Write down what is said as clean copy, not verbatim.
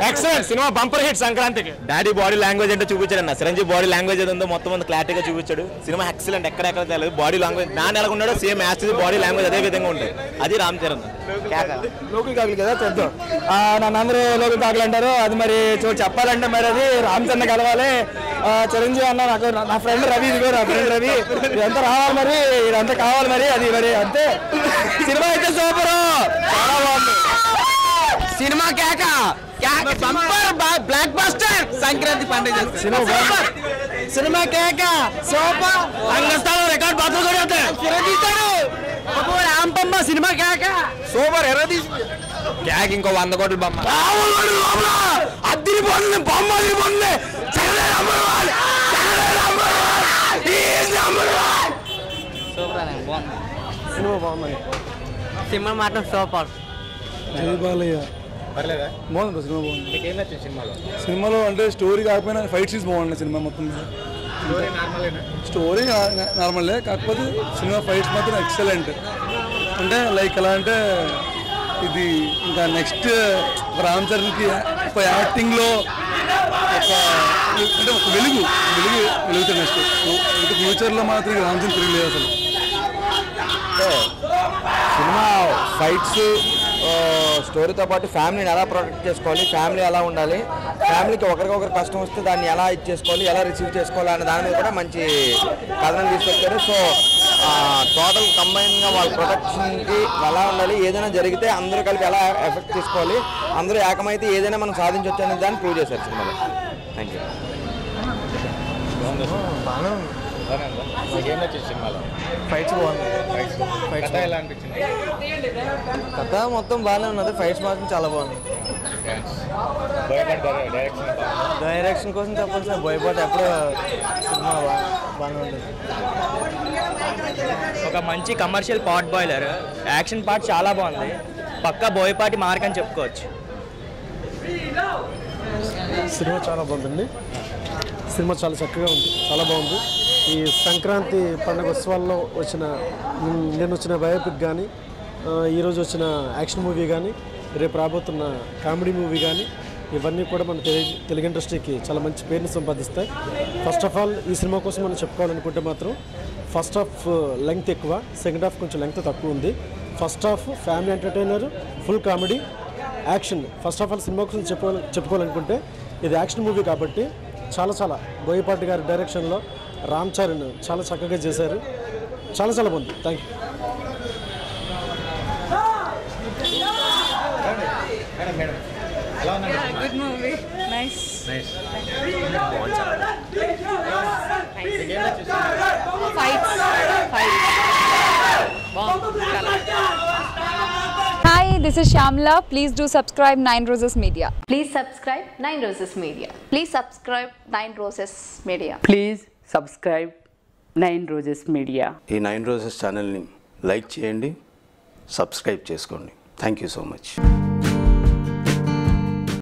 Excellent cinema bumper hit సంక్రాంతికి. Daddy body language అంటే చూపించాడు. చిరంజీవి బాడీ లాంగ్వేజ్ ఏదో మొత్తం అంత క్లారిటీగా చూపించాడు. సినిమా ఎక్సలెంట్, ఎక్కడెక్కడ తెలియదు. బాడీ లాంగ్వేజ్ నాన్న ఎలా ఉన్నాడో సేమ్ యాక్చువల్ బాడీ లాంగ్వేజ్ అదే విధంగా ఉంటుంది. అది రామ్ చరణ్. లోకల్ కాకులు కదా చూద్దాం. నన్ను అందరూ లోకల్ కాకులు అంటారు. అది మరి చెప్పాలంటే మరి అది రామ్ చరణ్ కలవాలి. చిరంజీవి అన్న నాకు నా ఫ్రెండ్ రవి, ఇదిగో నా ఫ్రెండ్ రవి, ఇదంతా రావాలి మరి, ఇదంతా కావాలి మరి, అది మరి అంతే. సినిమా అయితే సూపర్, చాలా బాగుంది సినిమా. కేక బ్లాక్ బస్టర్ సంక్రాంతి పండుగ సినిమా. కేక సూపర్, రంగస్థలం రికార్డ్ బాత్రూమ్ రాంపమ్మ సినిమా. కేక సూపర్, కేక ఇంకో 100 కోట్ల బొమ్మ. అద్దరి పొంది బొమ్మ, అదిరి పొంది సినిమా బాగుంది. సినిమా మాత్రం సూపర్. జై బాలయ్య బాగుంది సినిమా. బాగుంది సినిమాలో అంటే స్టోరీ కాకపోయినా ఫైట్ సీన్స్ బాగున్నాయి సినిమా మొత్తం మీద. స్టోరీ నార్మలే, కాకపోతే సినిమా ఫైట్స్ మాత్రం ఎక్సలెంట్. అంటే లైక్ ఎలా అంటే ఇది ఇంకా నెక్స్ట్ రామ్ చరణ్కి ఒక యాక్టింగ్లో అంటే ఒక వెలుగుతుంది నెక్స్ట్. ఇంకా ఫ్యూచర్లో మాత్రం రామ్ చరణ్ తిరగలేదు అసలు. సినిమా ఫైట్స్ స్టోరీతో పాటు ఫ్యామిలీని ఎలా ప్రొటెక్ట్ చేసుకోవాలి, ఫ్యామిలీ ఎలా ఉండాలి, ఫ్యామిలీకి ఒకరికొకరు కష్టం వస్తే దాన్ని ఎలా ఇచ్చేసుకోవాలి, ఎలా రిసీవ్ చేసుకోవాలి అనే దాని మీద కూడా మంచి కథనం తీసుకొచ్చారు. సో టోటల్ కంబైన్గా వాళ్ళ ప్రొటెక్షన్కి ఎలా ఉండాలి, ఏదైనా జరిగితే అందరూ కలిపి ఎలా ఎఫెక్ట్ తీసుకోవాలి, అందరూ ఏకమైతే ఏదైనా మనం సాధించవచ్చు అనే దాన్ని ప్రూవ్ చేశారు సినిమాలో. Thank you. ఫైట్స్ బాగుంది. కథ మొత్తం బాగానే ఉన్నది, ఫైట్స్ మాత్రం చాలా బాగుంది. డైరెక్షన్ కోసం చెప్పాల్సిన బోయపాటి ఎప్పుడు సినిమా బాగానే ఉంటుంది. ఒక మంచి commercial potboiler, action part చాలా బాగుంది. పక్కా బోయపాటి మార్క్ అని చెప్పుకోవచ్చు. సినిమా చాలా బాగుందండి. సినిమా చాలా చక్కగా ఉంది, చాలా బాగుంది. ఈ సంక్రాంతి పండుగ ఉత్సవాల్లో నేను వచ్చిన బయోపిక్ కానీ, ఈరోజు వచ్చిన యాక్షన్ మూవీ కానీ, రేపు రాబోతున్న కామెడీ మూవీ కానీ, ఇవన్నీ కూడా మన తెలుగు ఇండస్ట్రీకి చాలా మంచి పేరుని సంపాదిస్తాయి. ఫస్ట్ ఆఫ్ ఆల్ ఈ సినిమా కోసం మనం చెప్పుకోవాలనుకుంటే మాత్రం ఫస్ట్ హాఫ్ లెంగ్త్ ఎక్కువ, సెకండ్ హాఫ్ కొంచెం లెంగ్త్ తక్కువ ఉంది. First half family entertainer, full comedy, action. First of all cinema కోసం చెప్పుకోవాలనుకుంటే ఇది యాక్షన్ మూవీ కాబట్టి చాలా బోయపాటి గారి డైరెక్షన్లో రామ్ చరణ్ చాలా చక్కగా చేశారు. చాలా బాగుంది. Thank you. Good movie, nice. Hi, this is Shamla. Please do subscribe 9 Roses Media. Please subscribe 9 Roses Media. Please subscribe 9 Roses Media. Please subscribe 9 Roses Media. ఈ 9 Roses ఛానల్ని లైక్ చేయండి, సబ్స్క్రైబ్ చేసుకోండి. Thank you so much.